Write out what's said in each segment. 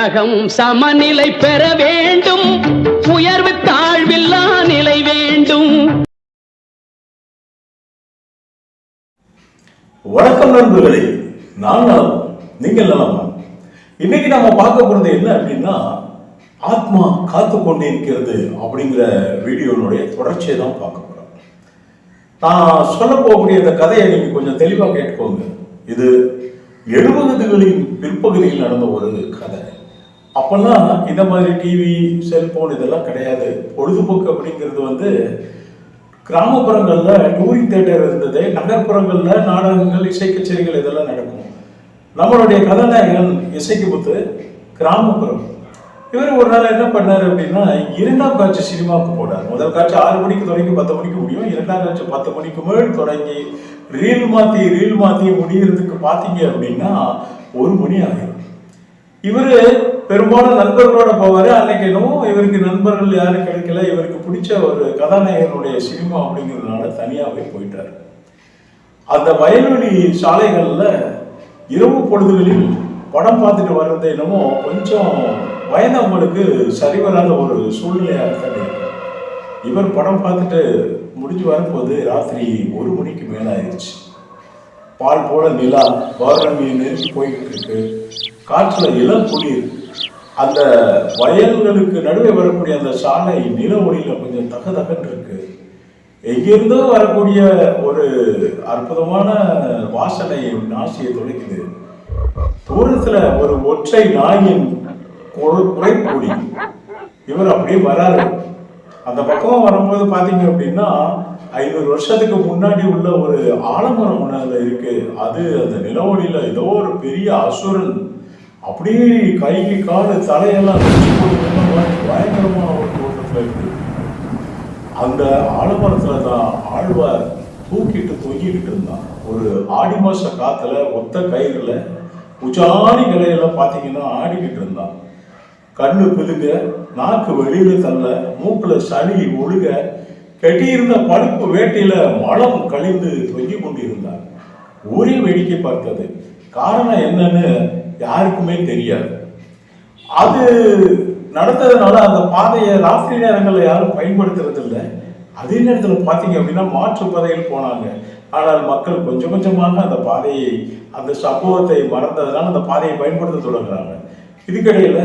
உலகம் சமநிலை பெற வேண்டும், உயர்வு தாழ்வில்லா நிலை வேண்டும். வணக்கம் நண்பர்களே, நான் நலம், நீங்கள் நலமா? இன்னைக்கு நம்ம பார்க்க போறது என்ன அப்படின்னா, ஆத்மா காத்து கொண்டிருக்கிறது அப்படிங்கிற வீடியோனுடைய தொடர்ச்சியை தான் பார்க்க போறோம். நான் சொல்ல போகக்கூடிய இந்த கதையை நீங்க கொஞ்சம் தெளிவாக கேட்டுக்கோங்க. இது 70களின் பிற்பகுதியில் நடந்த ஒரு கதை. அப்பெல்லாம் இந்த மாதிரி டிவி, செல்போன் இதெல்லாம் கிடையாது. பொழுதுபோக்கு அப்படிங்கிறது கிராமப்புறங்களில் டூரிங் தியேட்டர் இருந்தது, நகர்ப்புறங்களில் நாடகங்கள், இசை கச்சேரிகள் இதெல்லாம் நடக்கும். நம்மளுடைய கதாநாயகன் இசைக்குமுத்து கிராமப்புறம். இவர் ஒரு நாள் என்ன பண்ணார் அப்படின்னா, 2ஆம் காட்சி சினிமாவுக்கு போனார். முதல் காட்சி 6 மணிக்கு தொடங்கி 10 மணிக்கு முடியும். 2ஆம் காட்சி 10 மணிக்கு மேல் தொடங்கி ரீல் மாற்றி முடிகிறதுக்கு பார்த்தீங்க அப்படின்னா 1 மணி ஆகிடும். இவர் பெரும்பாலும் நண்பர்களோட போவார். அன்னைக்கு என்னமோ இவருக்கு நண்பர்கள் யாரும் கிடைக்கல. இவருக்கு பிடிச்ச ஒரு கதாநாயகனுடைய சினிமா அப்படிங்கிறதுனால தனியாகவே போயிட்டார். அந்த வயல்வெளி சாலைகளில் இரவு பொழுதுகளில் படம் பார்த்துட்டு வர்றது என்னமோ கொஞ்சம் வயதவங்களுக்கு சரி வராத ஒரு சூழ்நிலையாக தான் இருக்கு. இவர் படம் பார்த்துட்டு முடிஞ்சு வரும்போது ராத்திரி 1 மணிக்கு மேலே ஆயிடுச்சு. பால் போல நிலா பௌர்ணமியை நெருங்கி போய்கிட்டு இருக்கு. காற்றுல இளம் குளிர். அந்த வயல்களுக்கு நடுவே வரக்கூடிய அந்த சாலை நில ஒளியில கொஞ்சம் தகதகன்னு இருக்கு. எங்கிருந்தோ வரக்கூடிய ஒரு அற்புதமான வாசனை நாசியை தொலைக்குது. தூரத்துல ஒரு ஒற்றை நாயின் குறைப்பொடி. இவர் அப்படியே வராரு. அந்த பக்கமா வரும்போது பாத்தீங்க அப்படின்னா 500 வருஷத்துக்கு முன்னாடி உள்ள ஒரு ஆலமரம் ஒண்ணு இருக்கு. அது அந்த நிலவொளியில ஏதோ ஒரு பெரிய அசுரன் அப்படியே கைக்கு காலு தலையெல்லாம் பயங்கரமான ஒரு தோட்டத்துல இருக்கு. அந்த ஆலமரத்துல தான் ஆழ்வார் தூக்கிட்டு தொங்கிக்கிட்டு இருந்தான். ஒரு ஆடி மாச காத்துல ஒத்த கயிறுல உச்சாணி கிளையெல்லாம் பாத்தீங்கன்னா ஆடிக்கிட்டு இருந்தான். கண்ணு பிதுங்க, நாக்கு வெளியில தள்ள, மூக்குல சளி ஒழுக, கட்டியிருந்த பழுப்பு வேட்டையில மலம் கழிந்து தொங்கி கொண்டிருந்தார். ஊரே வேடிக்கை பார்த்தது. காரணம் என்னன்னு யாருக்குமே தெரியாது. அது நடந்ததுனால அந்த பாதையை ராத்திரி நேரங்களில் யாரும் பயன்படுத்துறது இல்லை. அதே நேரத்தில் பார்த்தீங்க அப்படின்னா மாற்று பாதையில் போனாங்க. ஆனால் மக்கள் கொஞ்சம் கொஞ்சமாக அந்த பாதையை, அந்த சம்பவத்தை மறந்ததுனால அந்த பாதையை பயன்படுத்த தொடங்குறாங்க. இதுக்கிடையில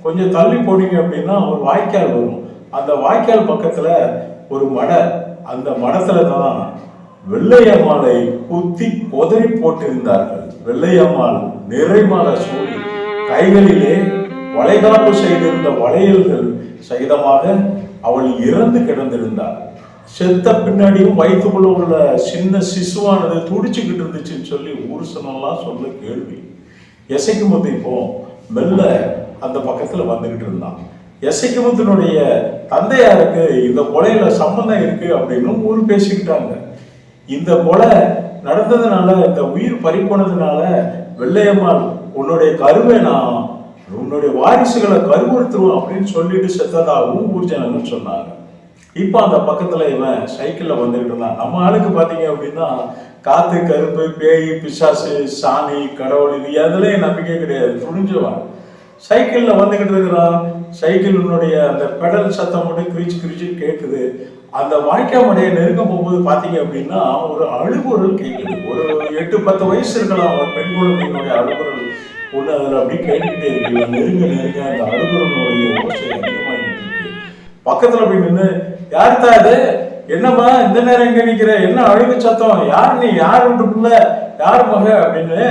கொஞ்சம் தள்ளி போனீங்க அப்படின்னா ஒரு வாய்க்கால் வரும். அந்த வாய்க்கால் பக்கத்துல ஒரு மடை. அந்த மடத்துல தான் வெள்ளையம்மாளை குத்தி கொதறி போட்டிருந்தார்கள். வெள்ளையம்மாள் நிறைமால சூழி கைகளிலே வளைகாப்பு செய்திருந்த வளையல்கள் சகிதமாக அவள் இறந்து கிடந்திருந்தாள். செத்த பின்னாடியும் வயிற்றுக்குள்ள உள்ள சின்ன சிசுவானது துடிச்சுக்கிட்டு இருந்துச்சுன்னு சொல்லி ஊருசனெல்லாம் சொல்ல கேள்வி. இசைக்குமுத்து இப்போ மெல்ல அந்த பக்கத்துல வந்துகிட்டு இருந்தான். இசைக்குமுத்தினுடைய தந்தையாருக்கு இந்த கொலையில சம்பந்தம் இருக்கு அப்படின்னு ஊர் பேசிக்கிட்டாங்க. இந்த கொலை நடந்ததுனால, இந்த உயிர் பறிப்போனதுனால வெள்ளையம்மாள் உன்னுடைய கருவை நான் உன்னுடைய வாரிசுகளை கருவுறுத்துருவோம் அப்படின்னு சொல்லிட்டு செத்ததாகவும் ஊர் ஜனங்கள் சொன்னாங்க. இப்போ அந்த பக்கத்துல இவன் சைக்கிள்ல வந்துகிட்டு இருந்தான். நம்ம ஆளுக்கு பாத்தீங்க அப்படின்னா காத்து, கருப்பு, பேய், பிசாசு, சாணி, கடவுள் இது எதுலையும் நம்பிக்கை கிடையாது. துணிஞ்சவன் சைக்கிள்ல வந்துகிட்டு இருக்கிறான். சைக்கிளினுடைய அந்த பெடல் சத்தம் மட்டும் கிரிச்சு கேட்குது. அந்த வாய்க்கால் மடையை நெருங்க போகும்போது பாத்தீங்க அப்படின்னா ஒரு அழுகுரல் கேட்குது. ஒரு 8-10 வயசு இருக்கலாம் ஒரு பெண் குழந்தையினுடைய அழுகுரல் ஒண்ணு அதுல அப்படி கேட்டுக்கிட்டே இருக்கு. நெருங்க அந்த அழுகுரலுடைய ஓசை அதிகமாகிட்டு இருக்கு. பக்கத்துல போய் நின்று, யாருத்தா இது, என்னம்மா இந்த நேரம் எங்க நிக்கிற, என்ன அழுகு சத்தம், யார் நீ, யார் வீட்டுக்குள்ள, யார் மக அப்படின்னு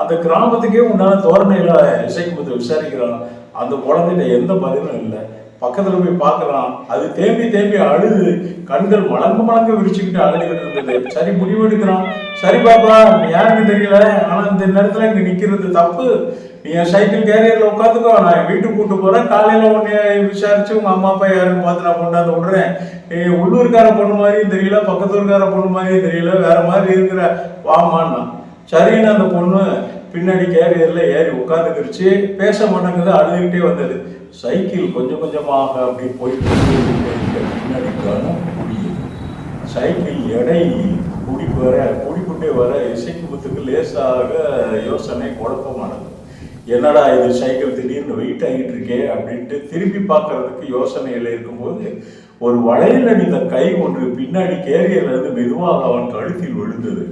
அந்த கிராமத்துக்கே உண்டான தோரணையில இசைக்குமுத்து விசாரிக்கிறான். அந்த குழந்தைகிட்ட எந்த பதிலும் இல்லை. பக்கத்துல போய் பாக்குறான். அது தேம்பி அழுது கண்கள் மலங்க விரிச்சுக்கிட்டு அழுதுகிட்டு இருந்தது. சரி, முடிவெடுக்கிறான். சரி பாப்பா, யாருன்னு தெரியல, ஆனா இந்த நேரத்துல இங்க நிக்கிறது தப்பு. நீ என் சைக்கிள் கேரியர்ல உட்காந்துக்கோ, நான் வீட்டுக்கு கூட்டு போறேன். காலையில உன்னை விசாரிச்சு உங்க அம்மா அப்பா யாருன்னு பார்த்து நான் கொண்டாந்து விடுறேன். உள்ளூர்கார பொண்ணு மாதிரியும் தெரியல, பக்கத்தூர்கார பொண்ணு மாதிரியும் தெரியல, வேற மாதிரி இருக்கிற, வாமான்னா. சரின்னு அந்த பொண்ணு பின்னாடி கேரியர்ல ஏறி உட்காந்துக்கிடுச்சு. பேச மாட்டேங்குது, அழுதுகிட்டே வந்தது. சைக்கிள் கொஞ்சம் கொஞ்சமாக அப்படி போயிட்டு பின்னாடி கனம் குடியுது. சைக்கிள் எடை கூடிக்கொண்டே வர இசைக்குமுத்துக்கு லேசாக யோசனை குழப்பமானது. என்னடா இது சைக்கிள் திடீர்னு வெயிட் ஆகிட்டு இருக்கே அப்படின்ட்டு திரும்பி பார்க்கறதுக்கு யோசனையில் இருக்கும்போது ஒரு வளையல் அணிந்த கை ஒன்று பின்னாடி கேரியர்ல இருந்து மெதுவாக அவன் கழுத்தில் விழுந்தது.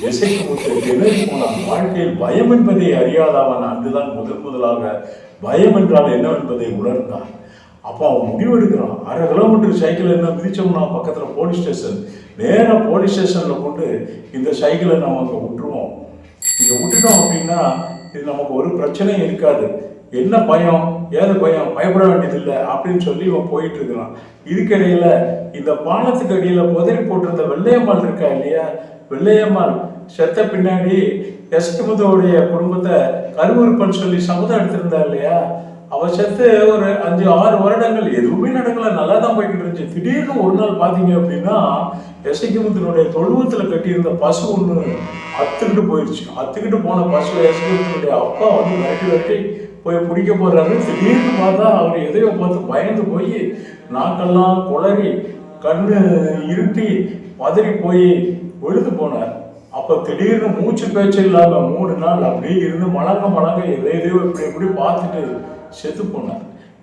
இசைக்குமுத்து திணறி போனான். வாழ்க்கையில் பயம் என்பதை அறியாத அவன் அன்றுதான் முதலாக பயம் என்றால் என்னவென்பதை உணர்ந்தான். அப்போ அவன் முடிவெடுக்கிறான். 1/2 கிலோமீட்டர் சைக்கிள் என்ன மிதிச்சோம்னா பக்கத்தில் போலீஸ் ஸ்டேஷன், நேராக போலீஸ் ஸ்டேஷனில் கொண்டு இந்த சைக்கிளை நம்ம அங்கே விட்டுருவோம். இங்கே விட்டுட்டோம் அப்படின்னா இது நமக்கு ஒரு பிரச்சனையும் இருக்காது. என்ன பயம், ஏது பயம், பயப்பட வேண்டியதில்லை அப்படின்னு சொல்லி இவன் போயிட்டு இருக்கிறான். இதுக்கிடையில இந்த பாலத்துக்கு அடியில் புதறி போட்டிருந்த வெள்ளையம்மாள் இருக்கா இல்லையா, வெள்ளையம்மாள் செத்த பின்னாடி எஸ்குமுதோடைய குடும்பத்தை கருவுறுப்பன்னு சொல்லி சபதம் எடுத்திருந்தா இல்லையா, அவ செத்து ஒரு 5-6 வருடங்கள் எதுவுமே நடக்கல, நல்லா தான் போய்கிட்டு இருந்துச்சு. திடீர்னு ஒரு நாள் பார்த்தீங்க அப்படின்னா எசக்கிமுத்தினுடைய தொழுவத்தில் கட்டியிருந்த பசு ஒன்று அத்துக்கிட்டு போயிடுச்சு. அத்துக்கிட்டு போன பசு எசக்கிமுத்தினுடைய அப்பா வந்து விரட்டி போய் பிடிக்க போறாரு. திடீர்னு பார்த்தா அவர் எதையோ பார்த்து பயந்து போய் நாக்கெல்லாம் குளறி கண்ணு இருட்டி பதறி போய் விழுந்து போனார். அப்போ திடீர்னு மூச்சு பேச்சு இல்லாம 3 நாள் அப்படியே இருந்து மலங்க எதையோ இப்படி பார்த்துட்டு செத்து போனார்.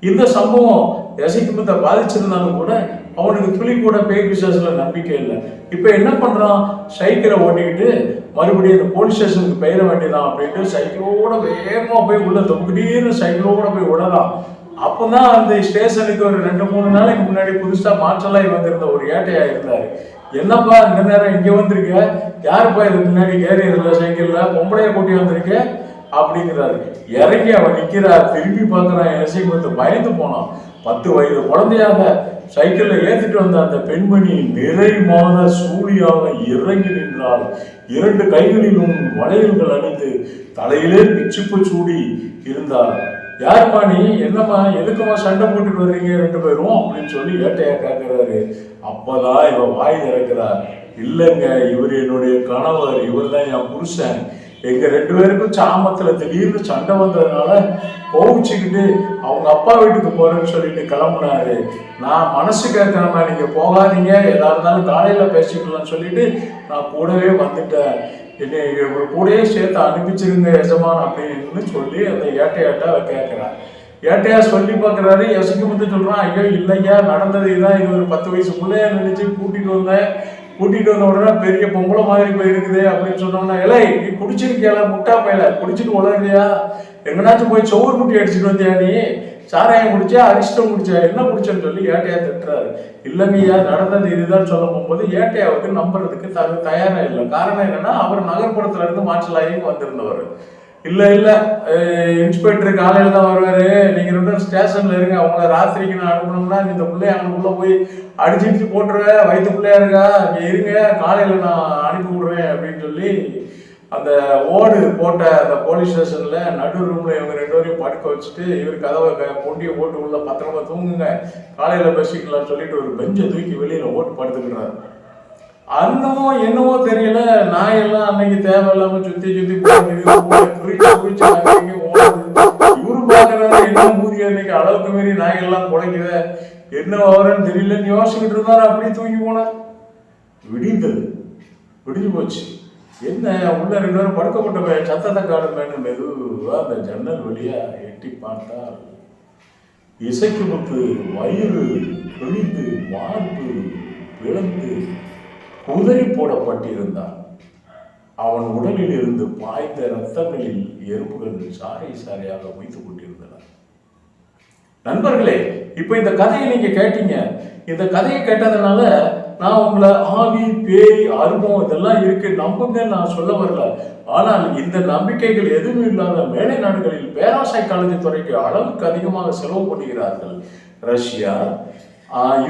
இந்த சம்பவம் எசக்கிமுத்தை பாதிச்சிருந்தாலும் கூட அவனுக்கு துளி கூட பேய் பிசாசுல நம்பிக்கை இல்லை. இப்போ என்ன பண்றான், சைக்கிளை ஓட்டிக்கிட்டு மறுபடியும் இந்த போலீஸ் ஸ்டேஷனுக்கு பெயர வேண்டியதான் அப்படின்ட்டு சைக்கிளோட வேகமாக போய் உள்ள திடீர்னு சைக்கிளோட போய் விடலாம். அப்போதான் அந்த ஸ்டேஷனுக்கு ஒரு 2-3 நாளைக்கு முன்னாடி புதுசா மாற்றலாய் வந்திருந்த ஒரு ஏட்டையா இருந்தாரு. என்னப்பா இந்த நேரம் இங்க வந்திருக்க, யாருப்பா இது முன்னாடி கேரியர்ல சைக்கிள்ல பொம்பளைய கூட்டி வந்திருக்க அப்படிங்கிறாரு. இறங்கி அவன் நிக்கிறார். திரும்பி பார்க்கறான். எசக்கிமுத்து பயந்து போனான். 10 வயது குழந்தையாக சைக்கிள்ல ஏத்திட்டு வந்த அந்த பெண்மணி நிறை மாத சூழியாக இறங்கி நின்றாள். 2 கைகளிலும் வளையல்கள் அணிந்து தலையிலே பிச்சுப்பு சூடி இருந்தாள். யாருமா நீ, என்னம்மா, எதுக்குமா சண்டை போட்டுட்டு வர்றீங்க 2 பேரும் அப்படின்னு சொல்லி ஏட்டையா கேட்கிறாரு. அப்பதான் இவன் வாய் திறக்கிறார். இல்லைங்க, இவர் என்னுடைய கணவர், இவர் தான் என் புருஷன். எங்க 2 பேருக்கும் சாமத்துல திடீர்னு சண்டை வந்ததுனால கோவிச்சுக்கிட்டு அவங்க அப்பா வீட்டுக்கு போறேன்னு சொல்லிட்டு கிளம்புனாரு. நான் மனசு கேட்காம நீங்க போகாதீங்க, எதா இருந்தாலும் காலையில பேசிக்கலாம்னு சொல்லிட்டு நான் கூடவே வந்துட்டேன். என்னை கூடயே சேர்த்து அனுப்பிச்சிருங்க எஜமான் அப்படின்னு சொல்லி அந்த ஏட்டையாட்டா கேட்கிறான். ஏட்டையா சொல்லி பார்க்குறாரு. எசக்கிமுத்து சொல்றான், ஐயோ இல்லையா, நடந்தது இதான், இது ஒரு 10 வயசு பிள்ளையா நினைச்சு கூட்டிட்டு வந்த உடனே பெரிய பொம்பளை மாதிரி போயிருக்குது அப்படின்னு சொன்னோம்னா, இலை நீ குடிச்சிருக்கியால, முட்டா பையல குடிச்சிட்டு உலகியா, எங்கனாச்சும் போய் சோறு முட்டி அடிச்சுட்டு வந்தியா, நீ சாராயம் குடிச்சா அரிஷ்டம் குடிச்சா, என்ன குடிச்சேன்னு சொல்லி ஏட்டையா திட்டுறாரு. இல்லைங்கய்யா நடந்தது இதுதான் சொல்ல போகும்போது ஏட்டையாவுக்கு நம்புறதுக்கு தயாரா இல்லை. காரணம் என்னன்னா, அவர் நகர்ப்புறத்துல இருந்து மாற்றலாயும் வந்திருந்தவர். இல்ல இன்ஸ்பெக்டர் காலையில தான் வருவாரு, நீங்க 2 பேரும் ஸ்டேஷன்ல இருங்க, அவங்கள ராத்திரிக்கு நான் அனுப்பணும்னா இந்த பிள்ளைய அங்கக்குள்ள போய் அடிச்சு போட்டுருவேன், வயிற்று பிள்ளையா இருக்கா, நீங்க இருங்க, காலையில நான் அனுப்பி விடுறேன் அப்படின்னு சொல்லி அந்த ஓடு போட்ட அந்த போலீஸ் ஸ்டேஷன்ல நடு ரூம்ல இவங்க 2 பேரையும் படுக்க வச்சுட்டு இவர் கதவை பொண்டியை போட்டு உள்ள பத்திரமா தூங்குங்க, காலையில பேசிக்கலாம்னு சொல்லிட்டு ஒரு பெஞ்சை தூக்கி வெளியில ஓட்டு படுத்துக்கிறாரு. அன்னமோ என்னவோ தெரியல, நாயெல்லாம் அன்னைக்கு தேவையில்லாம சுத்தி இவரு பாக்குறாரு, என்ன மூதி அன்னைக்கு அளவுக்கு மீறி நாயெல்லாம் குலைக்குத, என்ன வரன்னு தெரியலன்னு யோசிச்சுக்கிட்டு இருந்தாரு. அப்படியே தூங்கி போனார். விடிஞ்சு போச்சு. என்ன உள்ள 2 பேரும் படுக்கப்பட்ட சத்தத்தை காணுமேனு மெதுவா அந்த ஜன்னல் வழியா எட்டி பார்த்தால் இசக்கிமுத்து வயிறு கிழிந்து மார்பு பிளந்து குதறி போடப்பட்டிருந்தான். அவன் உடலில் இருந்து பாய்ந்த ரத்தங்களில் எறும்புகள் சாரையாக வைத்துக் கொண்டிருந்தன. நண்பர்களே, இப்ப இந்த கதையை நீங்க கேட்டீங்க. இந்த கதையை கேட்டதுனால நான் உங்களை ஆவி, பேய், அருமம் இதெல்லாம் இருக்கு நம்புங்க நான் சொல்ல வரல. ஆனால் இந்த நம்பிக்கைகள் எதுவும் இல்லாத மேலை நாடுகளில் பேராசைக்காலஜி துறைக்கு அளவுக்கு அதிகமாக செலவு பண்ணுகிறார்கள். ரஷ்யா,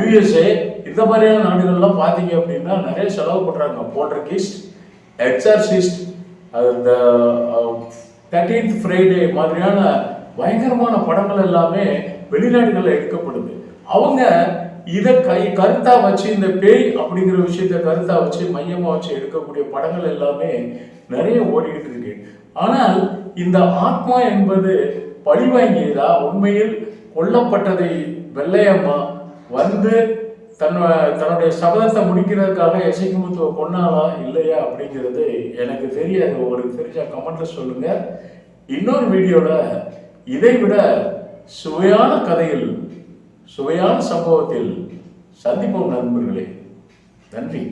USA இந்த மாதிரியான நாடுகள்லாம் பார்த்தீங்க அப்படின்னா நிறைய செலவு பண்ணுறாங்க. போல்டர்கிஸ்ட், எக்ஸார்சிஸ்ட், இந்த 13th ஃப்ரைடே மாதிரியான பயங்கரமான படங்கள் எல்லாமே வெளிநாடுகளில் எடுக்கப்படுது. அவங்க இதை கருத்தா வச்சு, இந்த பேய் அப்படிங்கிற விஷயத்த கருத்தா வச்சு மையமா வச்சு எடுக்கக்கூடிய படங்கள் எல்லாமே நிறைய ஓடிக்கிட்டு இருக்கு. ஆனால் இந்த ஆத்மா என்பது பழிவாங்கியதா, உண்மையில் கொல்லப்பட்டதை வெள்ளையம்மா வந்து தன்னுடைய சபதத்தை முடிக்கிறதுக்காக எசக்கிமுத்துவை கொன்னாலா இல்லையா அப்படிங்கிறது எனக்கு தெரியாது. உங்களுக்கு தெரிஞ்சா கமெண்ட்ல சொல்லுங்க. இன்னொரு வீடியோல இதை விட சுவையான கதையில் சுவையான சம்பவத்தில் சந்திப்போம் நண்பர்களே. நன்றி.